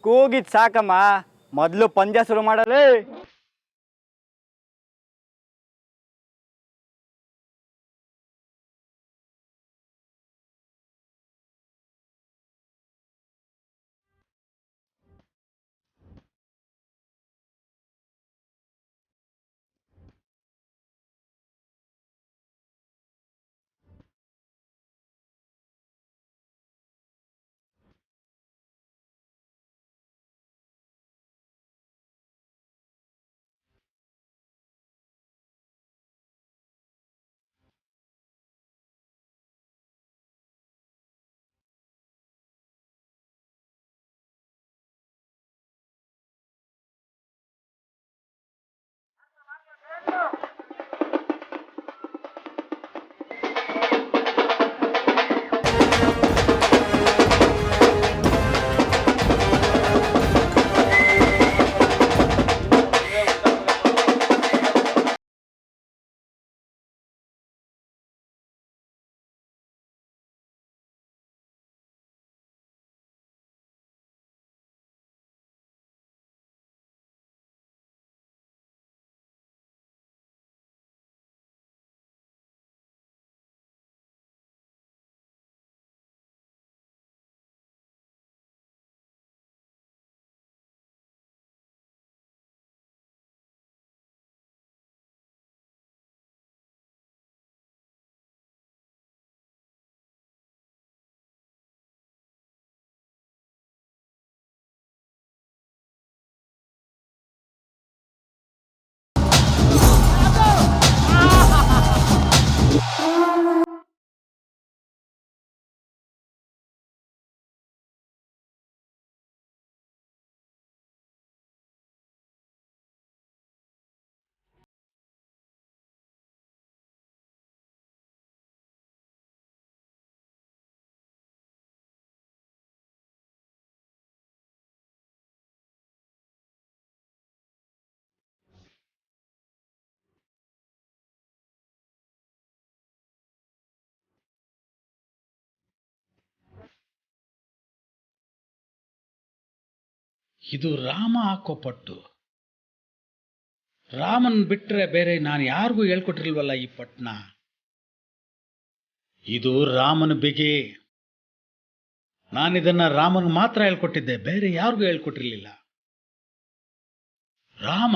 ಕೂಗಿದ್ ಸಾಕಮ್ಮ, ಮೊದಲು ಪಂದ್ಯ ಶುರು ಮಾಡಲೇ. ಇದು ರಾಮ ಹಾಕೋ ಪಟ್ಟು. ರಾಮನ್ ಬಿಟ್ರೆ ಬೇರೆ ನಾನು ಯಾರಿಗೂ ಹೇಳ್ಕೊಟ್ಟಿರ್ಲ್ವಲ್ಲ ಈ ಪಟ್ನ. ಇದು ರಾಮನ ಬಿಗಿ. ನಾನಿದನ್ನ ರಾಮನ್ ಮಾತ್ರ ಹೇಳ್ಕೊಟ್ಟಿದ್ದೆ, ಬೇರೆ ಯಾರಿಗೂ ಹೇಳ್ಕೊಟ್ಟಿರ್ಲಿಲ್ಲ. ರಾಮ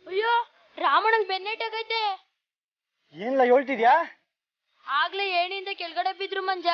ಅಯ್ಯೋ, ರಾಮಣ್ಣಂಗ್ ಬೆನ್ನೇಟಾಗೈತೆ. ಏನಿಲ್ಲ ಹೇಳ್ತಿದ್ಯಾ? ಆಗ್ಲೇ ಏಣಿಯಿಂದ ಕೆಳಗಡೆ ಬಿದ್ರು ಮಂಜ.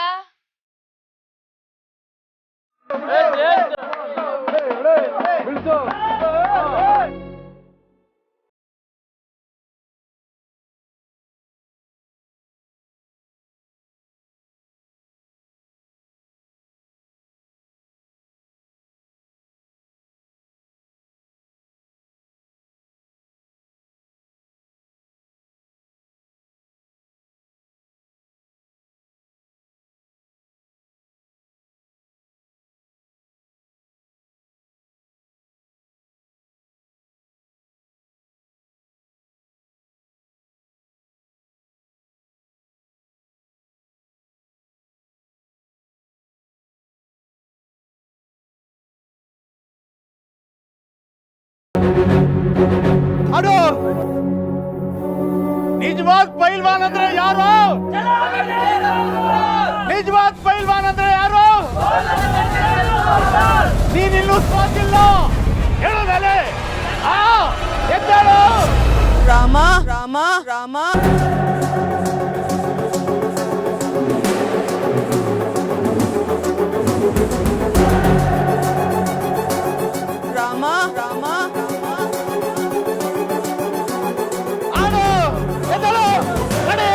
ಅದು ನಿಜವಾದ ಪೈಲ್ವಾನ್ ಅಂದ್ರೆ ಯಾರು? ನಿಜವಾದ ಪೈಲ್ವಾನ್ ಅಂದ್ರೆ ಯಾರು? ನೀನಿನ್ನೂ ಸ್ವಾತಿಲ್ಲ, ಹೇಳು ಮೇಲೆ. ಎದ್ದೇಳು. ರಾಮ ರಾಮ ರಾಮ ರಾಮ ರಾಮ ಎದ್ದೇಳು. ನಡಿ.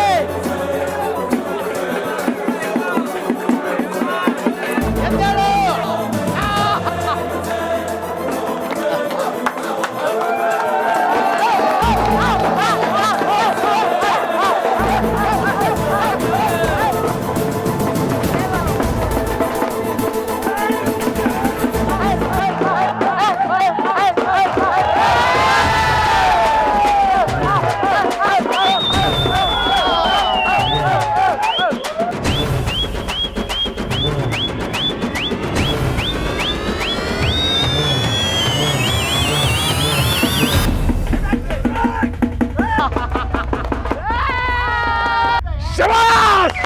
ಶಬಾಷ್!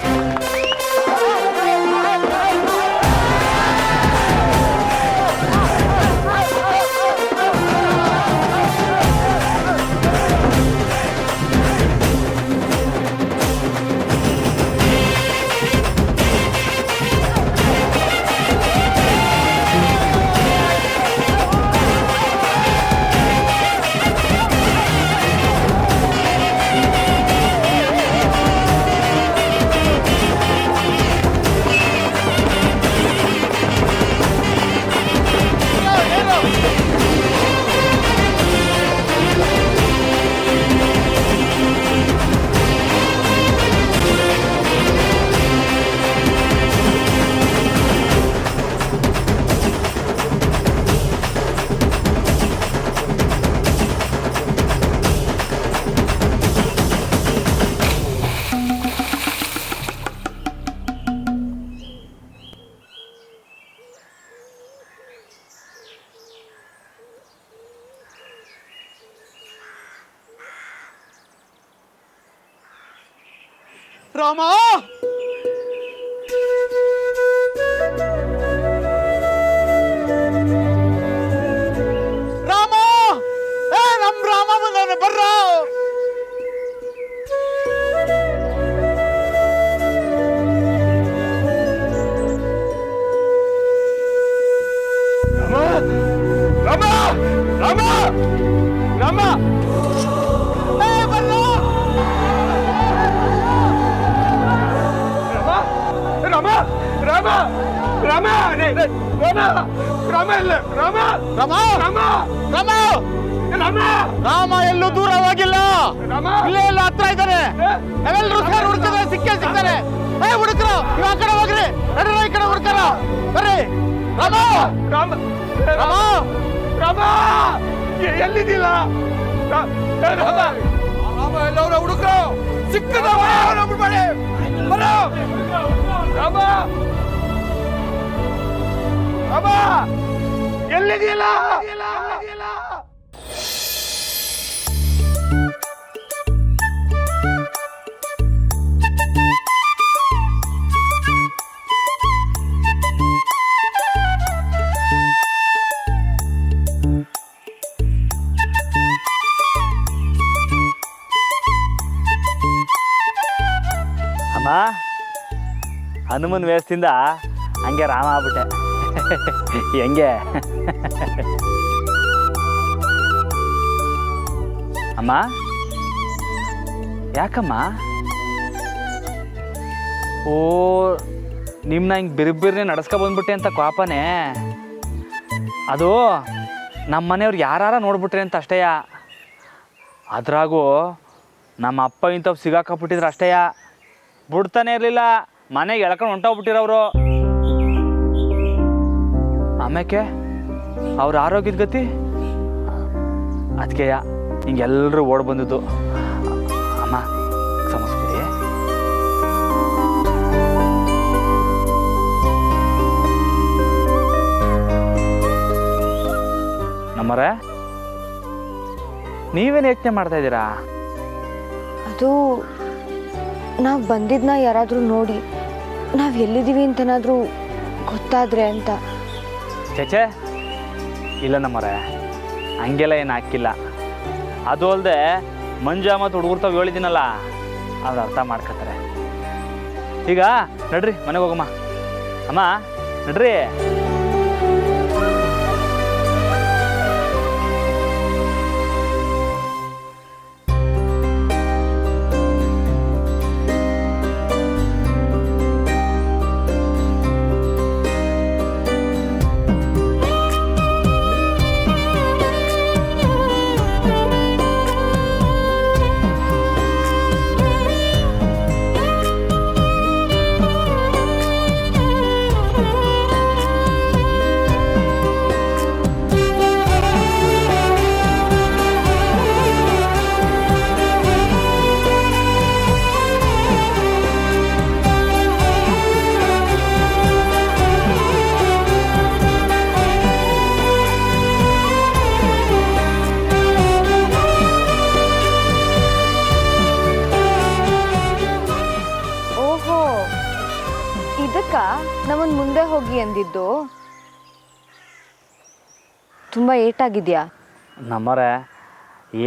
ರಾಮ ರಾಮ ನಮ್ ರಾಮ ಬಂದವನೆ ಬರ್ರ ರಾಮ ರಾಮ ರಾಮ ಬರ್ರ ರಾಮ ರಾಮ ರಾಮ ರಾಮ ರಾಮ ಇಲ್ಲ ರಾಮ ರಾಮ ರಾಮ ರಾಮ ರಾಮ ರಾಮ ಎಲ್ಲೂ ದೂರವಾಗಿಲ್ಲ ಇಲ್ಲೇ ಎಲ್ಲ ಹತ್ರ ಇದ್ದಾರೆ ನಾವೆಲ್ಲರೂ ಸೇರಿ ಹುಡುಕಿದ್ರೆ ಸಿಗ್ತಾರೆ ಹುಡುಕ್ರ ನೀವು ಆ ಕಡೆ ಹೋಗ್ರಿ ನಡ್ರಿ ಈ ಕಡೆ ಹುಡುಕರ ಬರ್ರಿ ರಾಮ ರಾಮ ರಾಮ ರಾಮ ಎಲ್ಲಿದ್ದಿಲ್ಲ ರಾಮ ಎಲ್ಲವರ ಹುಡುಕ್ರು ಸಿಕ್ಕದವ ಮಾಡಿ ಬರೋ ರಾಮ ರಾಮ ಎಲ್ಲಿದೆಯಲ್ಲ ಅಮ್ಮ ಹನುಮನ್ ವೇಷದಿಂದ ಹಂಗೆ ರಾಮ ಆಗ್ಬಿಟ್ಟೆ ಹೆಂಗೆ ಅಮ್ಮ ಯಾಕಮ್ಮ ಓ ನಿಮ್ಮನ್ನ ಹಿಂಗೆ ಬಿರ್ಬಿರ್ನೆ ನಡ್ಸ್ಕೊ ಬಂದ್ಬಿಟ್ಟೆ ಅಂತ ಕೋಪನೇ ಅದು ನಮ್ಮ ಮನೆಯವ್ರು ಯಾರು ನೋಡ್ಬಿಟ್ರಿ ಅಂತ ಅಷ್ಟೇಯ ಅದ್ರಾಗೂ ನಮ್ಮ ಅಪ್ಪ ಇಂಥವು ಸಿಗಾಕಬಿಟ್ಟಿದ್ರು ಅಷ್ಟೇಯ ಬಿಡ್ತಾನೆ ಇರಲಿಲ್ಲ ಮನೆಗೆ ಎಳ್ಕೊಂಡು ಹೊಂಟೋಗ್ಬಿಟ್ಟಿರೋರು ಆಮೇಲೆ ಅವ್ರ ಆರೋಗ್ಯದ ಗತಿ ಅದಕ್ಕೆಯ ಹಿಂಗೆಲ್ಲರೂ ಓಡ್ ಬಂದಿದ್ದು ಅಮ್ಮ ಕ್ಷಮಿಸ್ಬಿಡಿ ನಮ್ಮರೆ ನೀವೇನು ಯೋಚನೆ ಮಾಡ್ತಾ ಇದ್ದೀರಾ? ಅದು ನಾವು ಬಂದಿದ್ದನ್ನ ಯಾರಾದರೂ ನೋಡಿ ನಾವು ಎಲ್ಲಿದ್ದೀವಿ ಅಂತನಾದರೂ ಗೊತ್ತಾದರೆ ಅಂತ. ಚೇಚೆ ಇಲ್ಲ ನಮ್ಮರೆ ಹಂಗೆಲ್ಲ ಏನು ಹಾಕಿಲ್ಲ. ಅದು ಅಲ್ಲದೆ ಮಂಜ ಮತ್ತು ಹುಡುಗರು ತಾವು ಹೇಳಿದ್ದೀನಲ್ಲ ಅವ್ರು ಅರ್ಥ ಮಾಡ್ಕೊತಾರೆ. ಈಗ ನಡ್ರಿ ಮನೆಗೆ ಹೋಗಮ್ಮ. ಅಮ್ಮ ನಡ್ರಿ. ನಮ್ಮನ್ ಮುಂದೆ ಹೋಗಿ ಅಂದಿದ್ದು. ತುಂಬ ಏಟಾಗಿದ್ಯಾ? ನಮ್ಮರೆ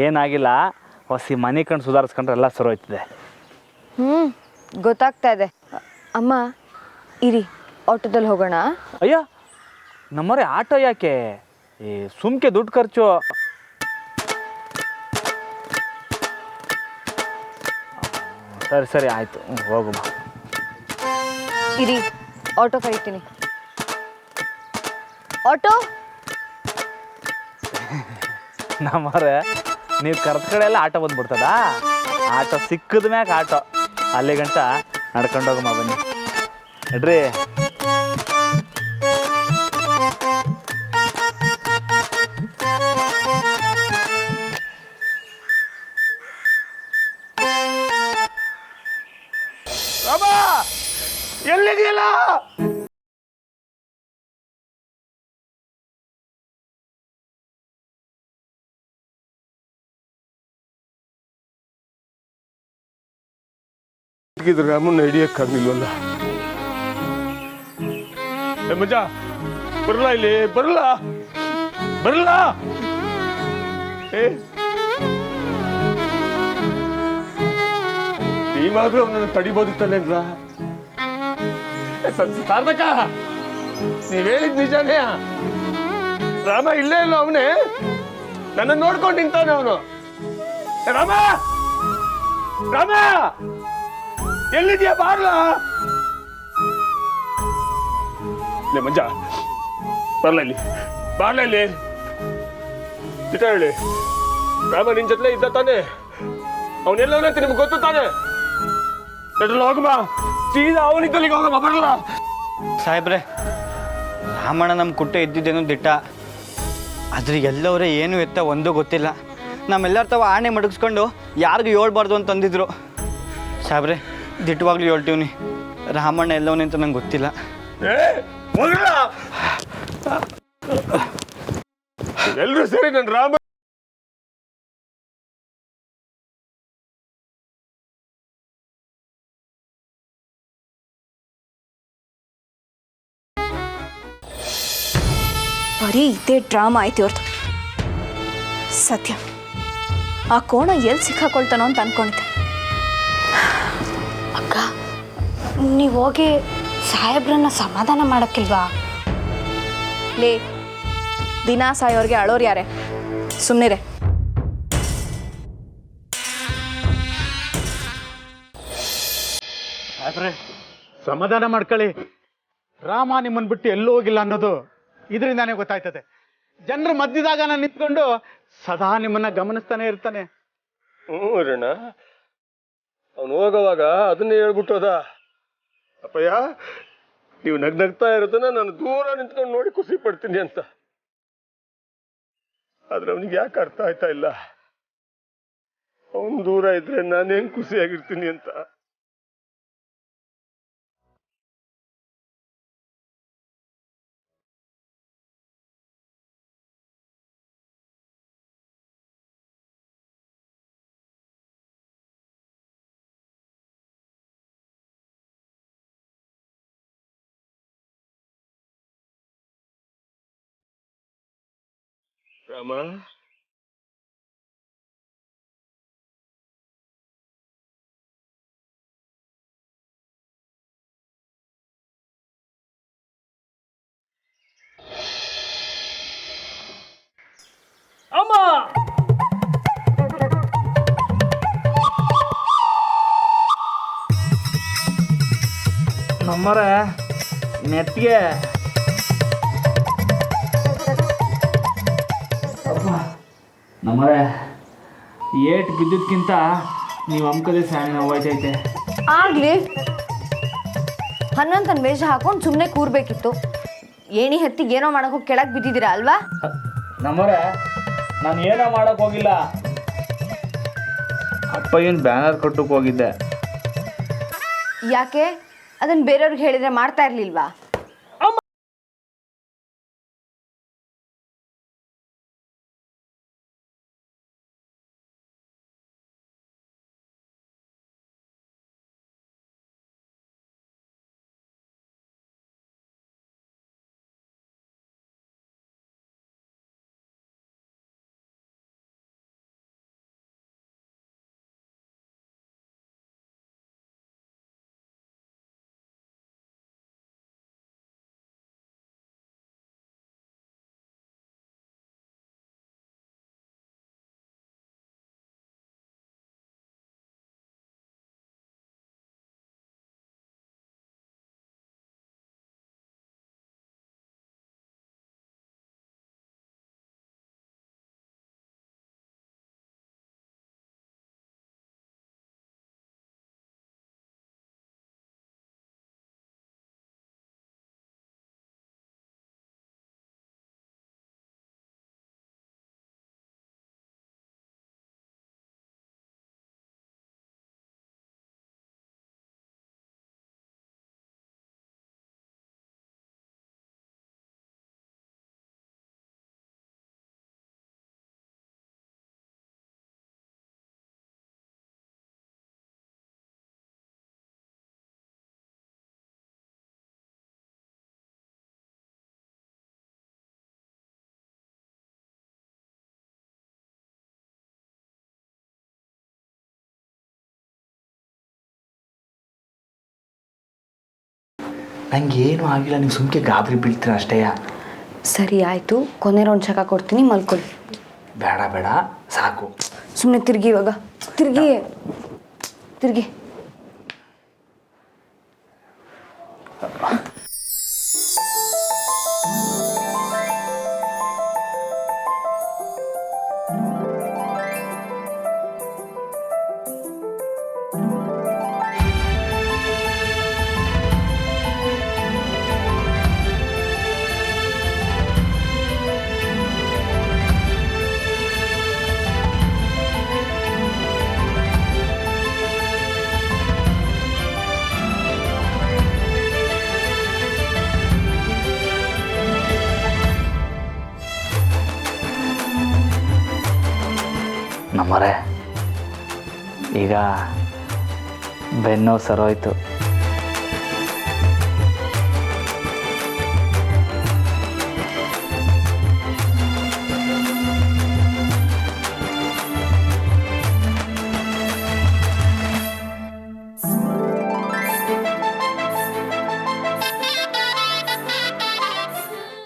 ಏನಾಗಿಲ್ಲ, ಹೊಸಿ ಮನೆ ಕಣ್ಣು ಸುಧಾರಿಸ್ಕೊಂಡ್ರೆ ಎಲ್ಲ ಸರಿ ಹೋಯ್ತದೆ. ಗೊತ್ತಾಗ್ತಾ ಇದೆ. ಅಮ್ಮ ಇರಿ, ಆಟೋದಲ್ಲಿ ಹೋಗೋಣ. ಅಯ್ಯ ನಮ್ಮರೆ ಆಟೋ ಯಾಕೆ, ಈ ಸುಮ್ಕೆ ದುಡ್ಡು ಖರ್ಚು. ಸರಿ ಸರಿ ಆಯಿತು, ಹೋಗು ಬಾ. ಇರಿ, ಆಟೋ ಕರಿತೀನಿ. ಆಟೋ. ನಮ್ಮರೆ ನೀವು ಕರೆದ ಕಡೆ ಎಲ್ಲ ಆಟೋ ಬಂದ್ಬಿಡ್ತದ. ಆಟೋ ಸಿಕ್ಕದ ಮ್ಯಾಗ ಆಟೋ, ಅಲ್ಲಿ ಗಂಟ ನಡ್ಕೊಂಡು ಹೋಗಮ್ಮ, ಬನ್ನಿ ನಡ್ರಿ. ರಾಮ ಎಲ್ಲಿದೆಯಲ್ಲ? ರಾಮನ್ನ ಹಿಡಿಯಕ್ಕಾಗ್ಲಿಲ್ವಲ್ಲ. ಮಜ ಬರಲ್ಲ, ಇಲ್ಲಿ ಬರಲ್ಲ ಬರಲ್ಲ. ನೀವಾದ್ರೂ ಅವನನ್ನು ತಡಿಬೋದಿತ್ತಲ್ಲ. ಸಾರ್ಥಕ, ನೀವ್ ಹೇಳಿದ್ ನಿಜಾನೇ. ರಾಮ ಇಲ್ಲೇ ಇಲ್ಲ, ಅವನೇ ನನ್ನ ನೋಡ್ಕೊಂಡು ನಿಂತಾನೆ ಅವನು. ರಾಮ ರಾಮ ಎಲ್ಲಿದ್ಯಾ? ಬಾರ್ಲಾ ಮಂಜ, ಬರ್ಲ ಇಲ್ಲಿ, ಬಾರ್ಲ ಇಲ್ಲಿ. ಚಿಟ ಹೇಳಿ, ರಾಮ ನಿನ್ ಜೊತೆ ಇದ್ದ ತಾನೆ? ಅವನೆಲ್ಲವನಂತ ನಿಮ್ಗೆ ಗೊತ್ತು ತಾನೆ? ನಡ್ರಲ್ಲ, ಹೋಗಮ್ಮ, ಸೀದಾ ಅವನಿದ್ದಲ್ಲಿಗೆ ಹೋಗಮ್ಮ. ಬರಲ್ಲ ಸಾಹೇಬ್ರೆ, ರಾಮಣ್ಣ ನಮ್ಮ ಕುಟ್ಟೆ ಇದ್ದಿದ್ದೇನೋ ದಿಟ್ಟ, ಆದ್ರೆ ಎಲ್ಲವರೇ ಏನು ಎತ್ತ ಒಂದೂ ಗೊತ್ತಿಲ್ಲ. ನಮ್ಮೆಲ್ಲರ ತಾವ ಆಣೆ ಮಡಗಿಸ್ಕೊಂಡು ಯಾರಿಗೂ ಹೇಳ್ಬಾರ್ದು ಅಂತಂದಿದ್ರು. ಸಾಹೇಬ್ರೆ, ದಿಟ್ಟವಾಗ್ಲೂ ಹೇಳ್ತೀವ್ನಿ, ರಾಮಣ್ಣ ಎಲ್ಲವನೇ ಅಂತ ನಂಗೆ ಗೊತ್ತಿಲ್ಲ. ಎಲ್ರು ಸರಿ ನನ್ನ ರಾಮ ಬರೀ ಇದೇ ಡ್ರಾಮಾ ಆಯ್ತು ಇವ್ರದ್ದು. ಸತ್ಯ, ಆ ಕೋಣ ಎಲ್ಲಿ ಸಿಕ್ಕಾಕೊಳ್ತಾನೋ ಅಂತ ಅನ್ಕೊಂಡಿದ್ದೆ. ಅಕ್ಕ, ನೀವು ಹೋಗಿ ಸಾಹೇಬ್ರನ್ನ ಸಮಾಧಾನ ಮಾಡಕ್ಕಿಲ್ವಾ? ಲೇ, ದಿನ ಸಾಯೋರ್ಗೆ ಅಳೋರು ಯಾರೇ? ಸುಮ್ಮನಿರೆ. ಆದ್ರೆ ಸಮಾಧಾನ ಮಾಡ್ಕೊಳ್ಳಿ. ರಾಮ ನಿಮ್ಮನ್ನು ಬಿಟ್ಟು ಎಲ್ಲೂ ಹೋಗಿಲ್ಲ ಅನ್ನೋದು ಇದರಿಂದಾನೇ ಗೊತ್ತಾಯ್ತದೆ. ಜನರ ಮಧ್ಯದಾಗ ನಾನು ನಿಂತ್ಕೊಂಡು ಸದಾ ನಿಮ್ಮನ್ನ ಗಮನಿಸ್ತಾನೆ ಇರ್ತಾನೆ. ಅಣ್ಣ, ಅವನು ಹೋಗೋವಾಗ ಅದನ್ನೇ ಹೇಳ್ಬಿಟ್ಟು ಹೋದ. ಅಪ್ಪಯ್ಯ, ನೀವು ನಗ್ನಗ್ತಾ ಇರೋದನ್ನ ನಾನು ದೂರ ನಿಂತ್ಕೊಂಡು ನೋಡಿ ಖುಷಿ ಪಡ್ತೀನಿ ಅಂತ. ಆದ್ರೆ ಅವನಿಗೆ ಯಾಕೆ ಅರ್ಥ ಆಯ್ತಾ ಇಲ್ಲ? ಅವನು ದೂರ ಇದ್ರೆ ನಾನೇನ್ ಖುಷಿಯಾಗಿರ್ತೀನಿ ಅಂತ. ರಾಮ, ಅಮ್ಮ, ನಮ್ಮರೆ ನೆತ್ತಿಗೆ ನಮ್ಮರೆ ಏಟ್ ಬಿದ್ದಿದ್ಕಿಂತ ನೀವು ಅಂಕದೇ ಸ್ಯಾಣಿ ನೋವಾಯ್ತೈತೆ. ಆಗ್ಲಿ, ಹನ್ನೊಂದು ವೇಷ ಹಾಕೊಂಡು ಸುಮ್ಮನೆ ಕೂರ್ಬೇಕಿತ್ತು. ಏಣಿ ಹತ್ತಿಗೆ ಏನೋ ಮಾಡೋಕೆ ಕೆಳಗೆ ಬಿದ್ದಿದ್ದೀರಾ ಅಲ್ವಾ? ನಮ್ಮರೆ ನಾನು ಏನೋ ಮಾಡೋಕೆ ಹೋಗಿಲ್ಲ. ಅಪ್ಪಯ್ಯನ ಬ್ಯಾನರ್ ಕಟ್ಟಕ್ಕೆ ಹೋಗಿದ್ದೆ. ಯಾಕೆ? ಅದನ್ನು ಬೇರೆಯವ್ರಿಗೆ ಹೇಳಿದ್ರೆ ಮಾಡ್ತಾ ಇರ್ಲಿಲ್ವಾ? ನಂಗೆ ಏನೂ ಆಗಿಲ್ಲ, ನೀವು ಸುಮ್ಕೆ ಗಾಬರಿ ಬೀಳ್ತೀರ ಅಷ್ಟೇಯ. ಸರಿ ಆಯಿತು, ಕೊನೆ ರೌಂಡ್ ಚಕ ಕೊಡ್ತೀನಿ, ಮಲ್ಕೊಳ್ಳಿ. ಬೇಡ ಬೇಡ ಸಾಕು. ಸುಮ್ಮನೆ ತಿರುಗಿ ಇವಾಗ, ತಿರುಗಿ ತಿರುಗಿ. ನಮ್ಮರೆ ಈಗ ಬೆನ್ನು ಸರೋಯ್ತು.